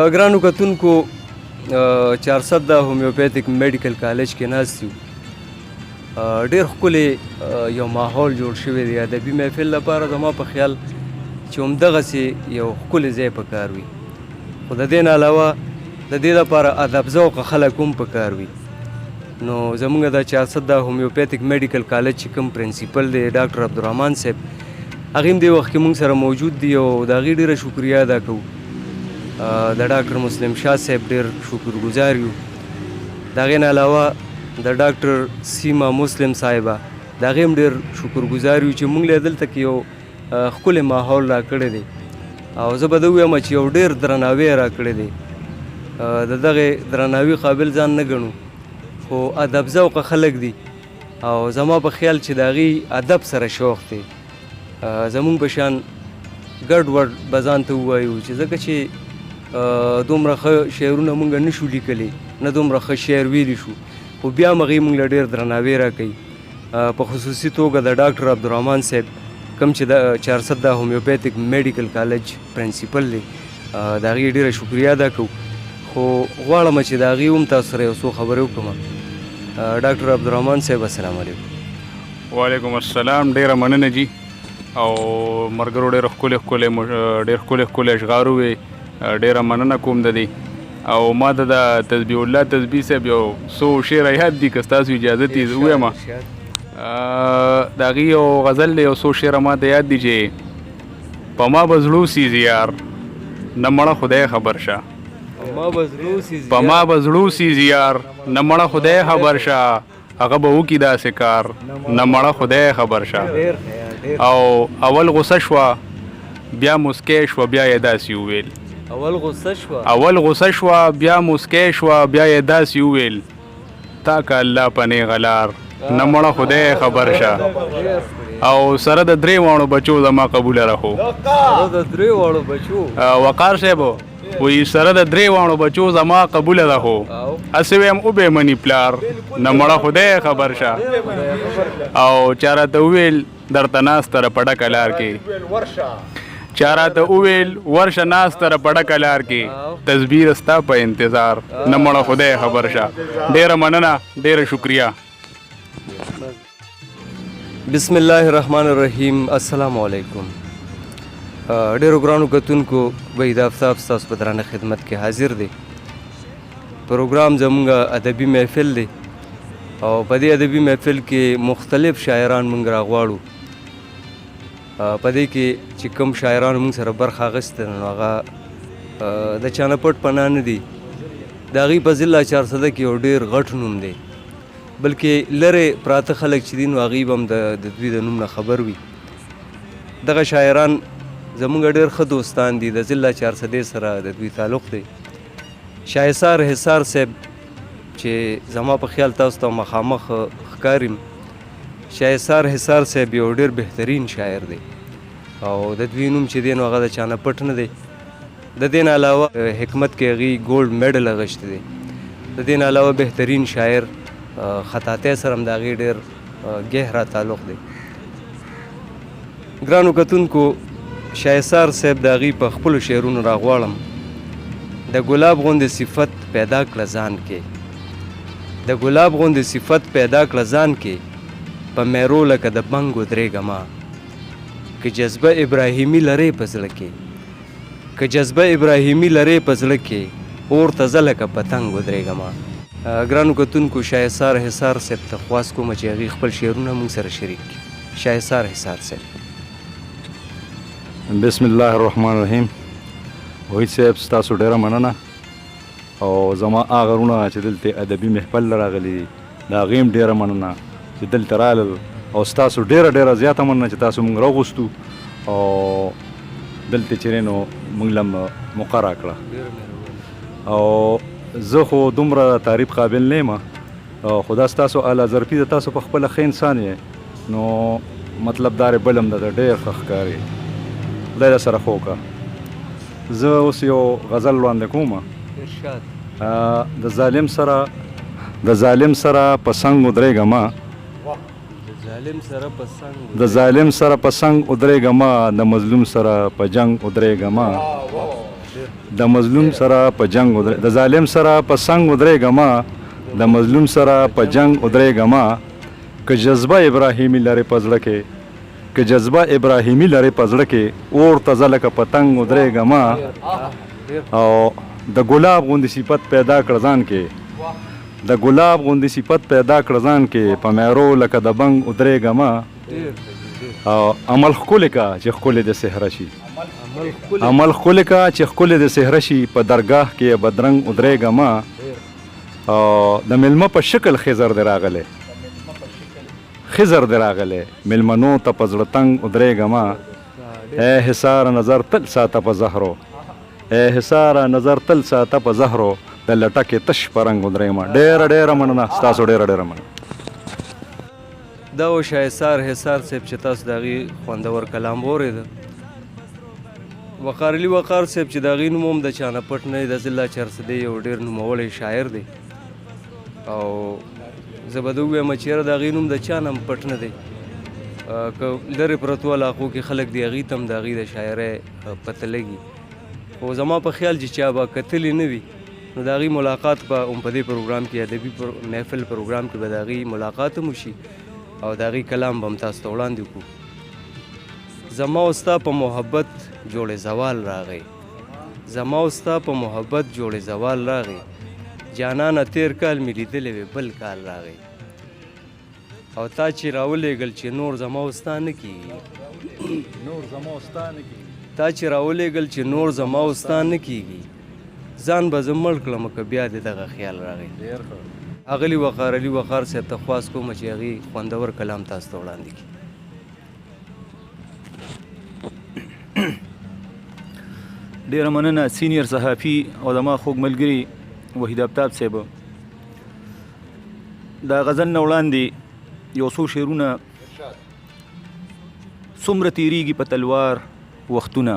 ګرانو کتونکو 400 د هومیوپیتیک میډیکل کالج کې ناست یو. ډېر ښکلی یو ماحول جوړ شوی دی ادبي محفل لپاره. زما په خیال چې همدغسې یو ښکلی ځای پکار وي، خو د دې نه علاوه د دې لپاره ادب ذوقه خلک هم پکار وي. نو زموږ د 400 د هومیوپیتیک میډیکل کالج چې کوم پرنسپل دی ډاکټر عبدالرحمن صاحب، هغې هم دې وخت کې موږ سره موجود دي او د هغې ډېره شکریه ادا کوو. د ډاکټر مسلم شاه صاحب ډېر شکرګزار یو. د هغې نه علاوه د ډاکټر سیما مسلم صاحبه، د هغې هم ډېر شکرګزار یو چې موږ له دلته کې یو ښکلی ماحول راکړی دی او زه به ده ووایم چې یو ډېر درناوی یې راکړی دی. د دغې درناوي قابل ځان نه ګڼو، خو ادب ذوقه خلک دي او زما په خیال چې د هغې ادب سره شوق دی. زمونږ په شان ګډ وډ به ځان ته ووایو چې ځکه چې دومره ښه شعرونه مونږ نه شو لیکلی، نه دومره ښه شعر ویلی شو، خو بیا هم هغې مونږ له ډېر درناوی راکوي. په خصوصي توګه د ډاکټر عبدالرحمن صاحب کوم چې د 400 د هومیوپیتیک میډیکل کالج پرنسپل دی، د هغې ډېره شکریه ادا کوو. خو غواړم چې د هغې هم تاسو سره یو څو خبرې وکړم. ډاکټر عبدالرحمن صاحب السلام علیکم. وعلیکم السلام. ډېره مننه جي. او ملګرو ډېر ښکلي اشعار وویې، ډېره مننه کوم د دې. او ما ته د تسبیح الله تسبیح صاحب یو څو شعره یاد دي، که ستاسو اجازت یې ووایم. د هغې یو غزل دی، یو څو شعره ما ته یاد دي چې په ما به زړه سیز یار نه مړه خدای خبر شه، په ما به زړه سیز یار نه مړه خدای خبر شه، هغه به وکړي داسې کار نه مړه خدای خبر شه. او اول غصه شوه بیا مسکی شوه بیا یې داسې وویل، اول غصه شوه بیا مسکی شوه بیا یې داسې وویل، تا که الله په نیغه لار نه مړه خدای خبر شه. او سره د درې واړو بچو زما قبوله رهو. وقار صاحب وایي سره د درې واړو بچو زما قبوله رهو، هسې ویم وبې مني پلار نه مړه خدای خبر شه. او چا راته وویل درته ناسته په ډکه لار کې، چا راته وویل ورشه ناسته په ډکه لار کې، تزبیر ستا په انتظار نه مړه خدای خبر شه. ډېره مننه، ډېره شکریه. بسم الله الرحمن الرحیم. السلام علیکم. ډېرو ګرانو کتونکو، وحید آفتاب ستاسو په درانه خدمت کې حاضر دی. پروګرام زموږ ادبي محفل دی او په دې ادبي محفل کې مختلف شاعران موږ راغواړو. په دې کې چې کوم شاعرانو موږ سره برخه اخیسته نو هغه د چا نه پټ پناه نه دي. د هغې په ضلع 400 کې یو ډېر غټ نوم دی، بلکې لرې پراته خلک چې دي نو هغوی به هم د دوی د نوم نه خبر وي. دغه شاعران زموږ ډېر ښه دوستان دي، د ضلع 400 سره د دوی تعلق دی. شاهسار حصار صاحب چې زما په خیال تاسو ته مخامخ ښکاریم، شاهسار حصار صاحب یو ډېر بهترین شاعر دی او د دوی نوم چې دی نو هغه د چا نه پټ نه دی. د دې نه علاوه حکمت کې هغې ګولډ میډل اخیستی دی. د دې نه علاوه بهترین شاعر خطاطی سره هم د هغې ډېر ګهره تعلق دی. ګرانو کتونکو، شاهسار صاحب د هغې په خپلو شعرونو راغواړم. د ګلاب غوندې صفت پیدا کړه ځان کې، د ګلاب غوندې صفت پیدا کړه ځان کې، په میرو لکه د بنګ ودرېږه که جذبه ابراهیمي لرې په زړه کې، که جذبه ابراهیمي لرې په زړه کې، اور ته زه لکه پتنګ ودرېږم. ګرانو کتونکو، شاهسار حصار صاحب ته خواست کومه چې هغې خپل شعرونه موږ سره شریک کړي. شاهسار حصار صاحب. بسم الله الرحمن الرحیم. وحید صاحب ستاسو ډېره مننه. او زما هغه وروڼه چې دلته ادبي محفل راغلي د هغې هم ډېره مننه چې دلته رالل، او ستاسو ډېره زیاته مننه چې تاسو موږ راوغوښتو او دلته چې نو موږ له موقع راکړه. او زه خو دومره تعریف قابل نه یم، خو دا ستاسو اعلی ظرفي ده، تاسو په خپله ښه انسان یې، نو مطلب دا بل هم درته ډېر ښه ښکاري. خدای در سره ښه وکړه. زه اوس یو غزل وړاندې کوم. د ظالم سره په څنګ ودرېږه، د ظالم سره په څنګ ودرېږه، د مظلوم سره په جنګ ودرېږه. د مظلوم سره په جنگ د ظالم سره په سنگ ودرېږه ما د مظلوم سره په جنگ ودرېږه ما که جذبه ابراهیمي لرې په زړه کې که جذبه ابراهیمي لرې په زړه کې اور ته زه لکه پتنګ ودرېږه ما او د ګلاب غوندې صفت پیدا کړه ځان کې د ګلاب غوندې صفت پیدا کړه ځان کې په میرو لکه د بنګ ودرېږه ما او عمل ښکلی کا چې ښکلی د صحرا شي عمل ښکلی کا چې ښکلی د صحرا شي په درګاه کې بدرنګ ودرېږه ما او د میلمه په شکل خضر دی راغلی خضر دی راغلی میلمنو ته په زړه تنګ ودرېږه ما ای حصار نظر تل ساته په زهرو ای حصار نظر تل ساته په زهرو د لټکې تش په رنګ ودرېږه ما ډېره ډېره مننه ستاسو ډېره ډېره مننه دا و شایسار حصار صاحب چې تاسو د هغې خوندور کلام واورېده وقار علي وقار صاحب چې د هغې نوم هم د چا نه پټ نه دی د ضلع چرسدی یو ډېر نومولی شاعر دی او زه به ده ووایم چې یاره د هغې نوم د چا نه هم پټ نه دی که لرې پرتو علاقو کې خلک دی هغې ته هم د هغې د شاعرۍ پته لګي خو زما په خیال چې چا به کتلی نه وي نو د هغې ملاقات به هم په دې پروګرام کې ادبي محفل پروګرام کې به د هغې ملاقات هم وشي او د هغې کلام به هم تاسو ته وړاندې کړو زما او ستا په محبت جوړې زوال راغی زما او ستا په محبت جوړې زوال راغی جانانه تیر کال مې لیدلی وې بل کال راغی او تا چې راولېږل چې نور زما او ستا نه کېږي تا چې راولېږل چې نور زما او ستا نه کېږي ځان به زه مړ کړم که بیا دې دغه خیال راغی اغلی وقار علي وقار صاحب ته خواست کوم چې هغې خوندور کلام تاسو ته وړاندې کړي ډیره مننه سینیر صحافي او زما خوږ ملګري وحید آفتاب صاحب دا غزل نه وړاندې یو څو شعرونه څومره تیریږي په تلوار وختونه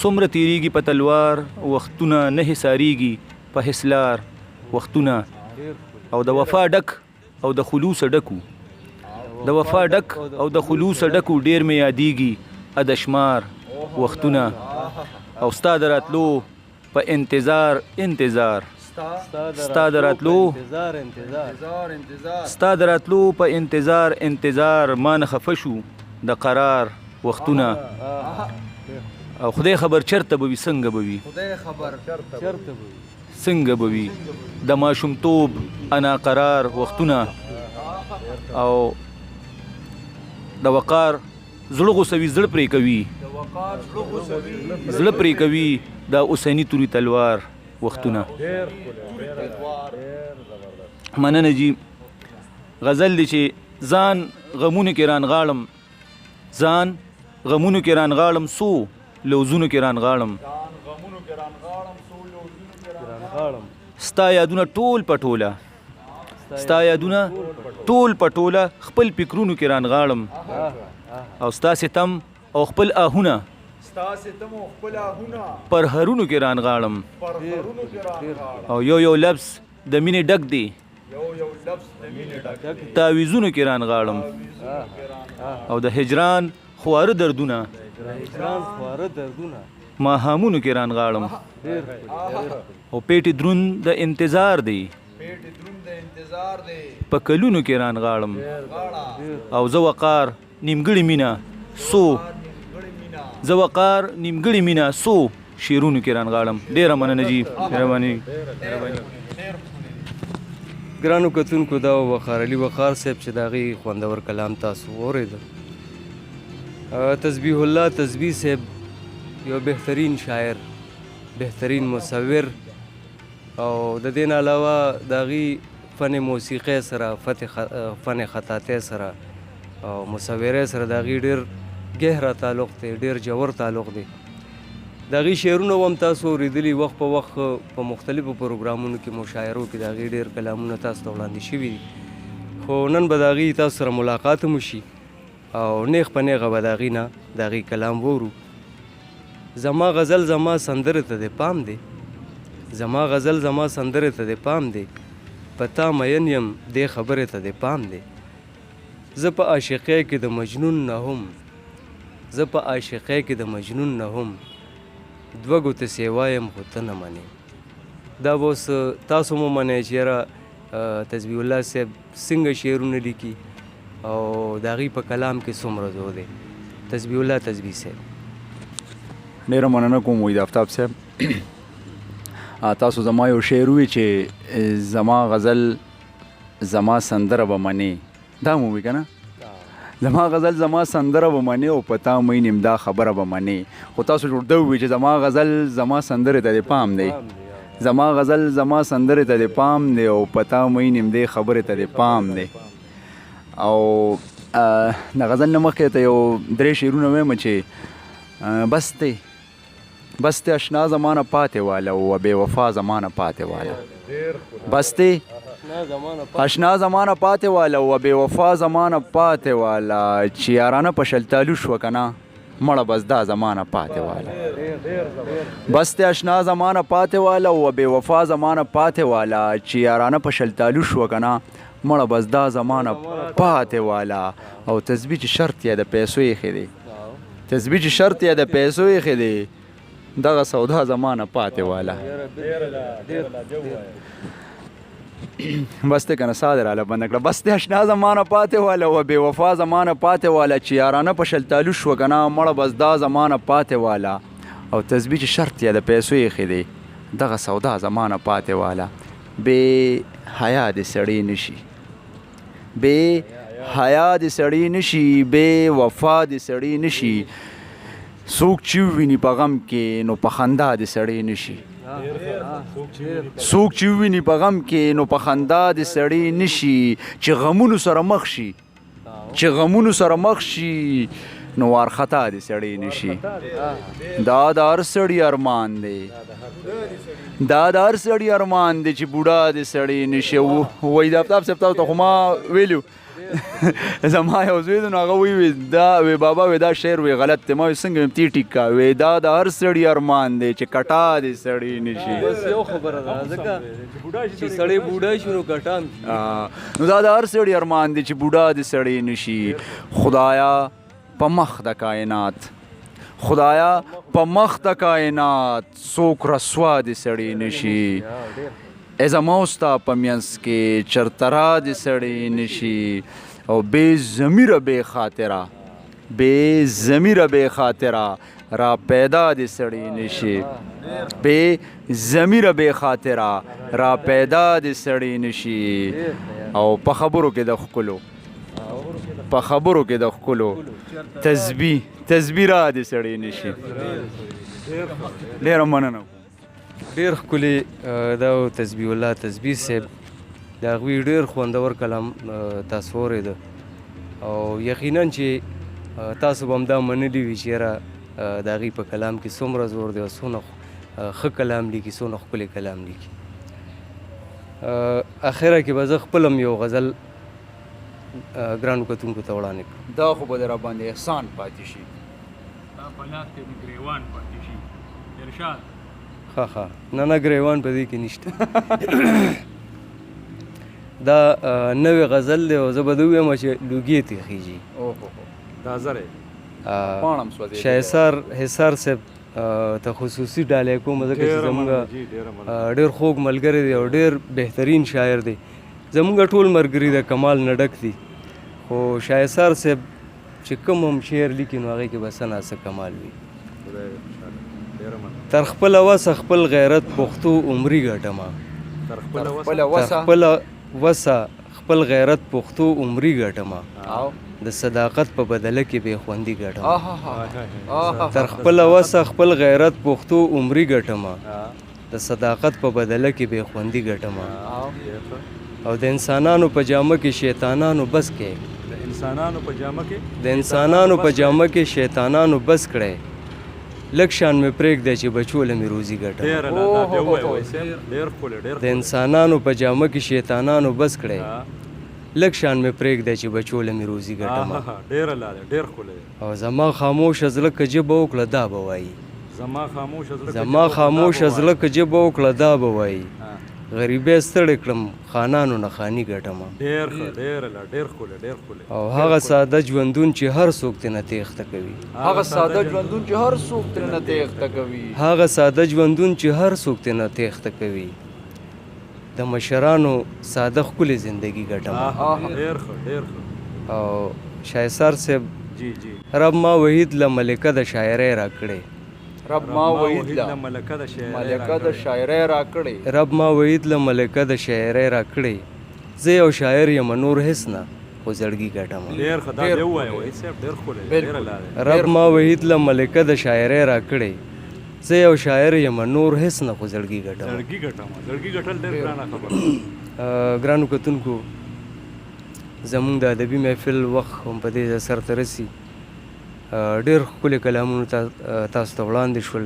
څومره تیریږي په تلوار وختونه نه حساریږي په حسلار وختونه او د وفا ډک او د خلوص ډکو د وفا ډک او د خلوص ډکو ډیر مې یادیږي ادشمار وختونه او ستا د راتلو په انتظار انتظار ستا د راتلو ستا د راتلو په انتظار انتظار ما نه خفه شو د قرار وختونه او خدای خبر چرته به وي څنګه به وي څنګه به وي د ماشومتوب انا قرار وختونه او د وقار زړه غوسوي زړه پرې کوي زړه پرې کوي دا اوسني توري تلوار وختونه مننه جی غزل دی چې ځان غمونو کې رانغاړم ځان غمونو کې رانغاړم سو لوزونو کې رانغاړم ستا یادونه ټول پټوله ستا یادونه ټول پټوله خپل فکرونو کې رانغاړم او ستا ستم او خپل آهونه پر هرونو کې رانغاړم او یو یو لفظ د مینې ډک دی تعویذونو کې رانغاړم او د هجران خواره دردونه ماهامونو کې رانغاړم او پیټ درون د انتظار دی په کلونو کې رانغاړم او زه وقار نیمګړې مینه سو زه وقار نیمګړې مینه سو شعرونو کې رانغاړم ډېره مننه جی مهرباني ګرانو کتونکو دا وقار علي وقار صاحب چې د هغې خوندور کلام تاسو واورېده تسبیح الله تسبیح صاحب یو بهترین شاعر بهترین مصور او د دې نه علاوه د هغې فن موسیقۍ سره فن خطاطۍ سره او مصورۍ سره د هغې ډېر ګهره تعلق دی ډېر ژور تعلق دی د هغې شعرونه هم تاسو اورېدلي وخت په وخت په مختلفو پروګرامونو کې مشاعرو کې د هغې ډېر کلامونه تاسو ته وړاندې شوي دي خو نن به د هغې تاسو سره ملاقات هم وشي او نیغ په نیغه به د هغې نه د هغې کلام وورو زما غزل زما سندرې ته د پام دی زما غزل زما سندرې ته د پام دی په تا مین یم دې خبرې ته د پام دی زه په عاشقۍ کې د مجنون نه هم زه په عاشقۍ کې د مجنون نه هم دوه ګوتې سیوا یم خو ته نه منې. دا به اوس تاسو مو منئ چې یاره تسبیح الله صاحب څنګه شعرونه لیکي او د هغوی په کلام کې څومره زور دی. تسبیح الله تسبیح صاحب. ډېره مننه کوم وحید آفتاب صاحب. تاسو زما یو شعر ووی چې زما غزل زما سندره به منې، دا مو ووی که نه؟ زما غزل زما سندره به منې او په تا مینم دا خبره به منې. خو تاسو جوړده ووی چې زما غزل زما سندرې ته دې پام دی، زما غزل زما سندرې ته دې پام دی او په تا مینم دې خبرې ته دې پام دی. او د غزل نه مخکې ته یو 3 شعرونه وایم چې بس ته اشنا زمانه پاتې واله او بې وفا زمانه پاتې واله. بس ته اشنا زمانه پاتې واله او بې وفا زمانه پاتې واله چې یارانه په شلتالو شوه که نه مړه بس دا زمانه پاتې واله. بس ته اشنا زمانه پاتې واله او بې وفا زمانه پاتې واله چې یارانه په شلتالو شوه که نه مړه بس دا زمانه پاتې واله. او تسبیح چې شرط یې د پیسو ایښی دی، تسبیح چې شرط یې د پیسو ایښی دی دغه سودا زمانه پاتې واله. بس ته که نه سا دې راله بنده کړه. بس ته اشنا زمانه پاتې واله او بې وفا زمانه پاتې واله چې یارانه په شلتالو شوه که نه مړه بس دا زمانه پاتې واله. او تسبیح چې شرط یې د پیسو ایښی دی دغه سودا زمانه پاتې واله. بې حیا دې سړی نشي، بې حیا دې سړی نشي، بې وفا دې سړی نشي، څوک چې وویني په غم کې نو په خندا دې سړی نشي، څوک چې وویني په غم کې نو په خندا دې سړی نشي، چې غمونو سره مخ شي، چې غمونو سره مخ شي نو وارخطا دې سړی نشي. دا د هر سړي ارمان دی، دا د هر سړي ارمان دی چې بوډا دې سړی نشي. وحید آفتاب صاحب تاسو ته خو ما ویلو زما یو زوی دی نو هغه وی دا وی بابا وی دا شعر وی غلط دی. ما وی څنګه تی ټیک کا وی دا د هر سړي ارمان دی چې کټا دې سړی نشي. بس یو خبره ده ځکه چې سړی بوډا شي نو کټام شي. نو دا د هر سړي ارمان دی چې بوډا دې سړی نشي. خدایا په مخ د کائنات، خدایا په مخ د کائنات څوک رسوا دې سړی نشي. ای زما ستا په منځ کې چرته را دې سړی نشي. او بې ضمیره بې خاطره، بې ضمیره بې خاطره را پیدا دې سړی نشي. بې ضمیره بې خاطره را پیدا دې سړی نشي. او په خبرو کې د ښکلو، په خبرو کې د ښکلو تسبیح را دې سړی نشي. ډېره مننه. ډېر ښکلي دا تسبیح الله تسبیح صاحب د هغوی ډېر خوندور کلام تاسو اورېده او یقینا چې تاسو به همدا منلي وي چې یاره د هغوی په کلام کې څومره زور دی او څونه ښه کلام لیکي، څونه ښکلی کلام لیکي. اخره کې به زه خپل هم یو غزل ګرانو کتونکو ته وړاندې کړم. دا خو به د را باندې احسان پاتې شي. دا پلاس کې د ګریوان پاتې شي. ارشاد ښه نه ګریوان په دې کې نشته. دا نوې غزل دی او زه به ده ووایم چې لوګي تېخېږي. دا زری شاهسار حصار صاحب ته خصوصي ډالۍ کوم ځکه چې زموږ ډېر خوږ ملګری دی او ډېر بهترین شاعر دی. زموږ ټول ملګري د کمال نه ډک دي خو شاهسار صاحب چې کوم هم شعر لیکي نو هغې کې به څه ناڅه کمال وي. تر خپله وسه خپل غیرت پښتو عمري ګټمه، تر خپله وسه خپل غیرت پښتو عمري ګټمه، د صداقت په بدله کې بې خوندي ګټمه. تر خپله وسه خپل غیرت پښتو عمري ګټمه، د صداقت په بدله کې بې خوندي ګټمه. او د انسانانو په جامه کې شیطانانو بس کې، د انسانانو په جامه کې شیطانانو بس کړی، لږ شان مې پرېږدی چې بچوله مې روزي ګټم. د انسانانو په جامه کې شیطانانو بس کړی، لږ شان مې پرېږدی چې بچوله مې روزي ګټم. او زما خاموشه زړه که ژبه وکړه دا به وایي، زما خاموشه زړه که ژبه وکړه دا به وایي، غریبۍ ستړی کړم خانانو نه خاني ګټمه او هغه ساده ژوندون چې هر څوک ترنه تېښته کوي هغه ساده ژوندون چې هر څوک ترنه تېښته کوي هغه ساده ژوندون چې هر څوک ترنه تېښته کوي د مشرانو ساده ښکلې زندگی ګټمه او شایسار صاحب رب ما وحید له ملکه د شاعرۍ راکړې رب ما وحید له ملکه د شاعرۍ راکړې رب ما وحید له ملکه د شاعرۍ راکړې زه یو شاعر یم نور هېڅ نه خو زړګي ګټمه رب ما وحید له ملکه د شاعرۍ راکړې زه یو شاعر یم نور هېڅ نه خو زړګي ګټمه ګرانو کتونکو زمونږ د ادبي محفل وخت هم په دې سرته رسي ډېر ښکلي کلامونه تاسو ته وړاندې شول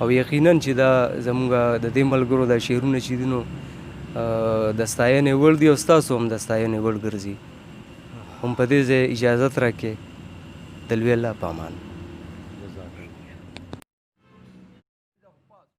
او یقینا چې دا زمونږ د دې ملګرو دا شعرونه چې دي نو د ستاینې وړ دي او ستاسو هم د ستاینې وړ ګرځي هم په دې ځای اجازت راکړئ د لوی الله په امان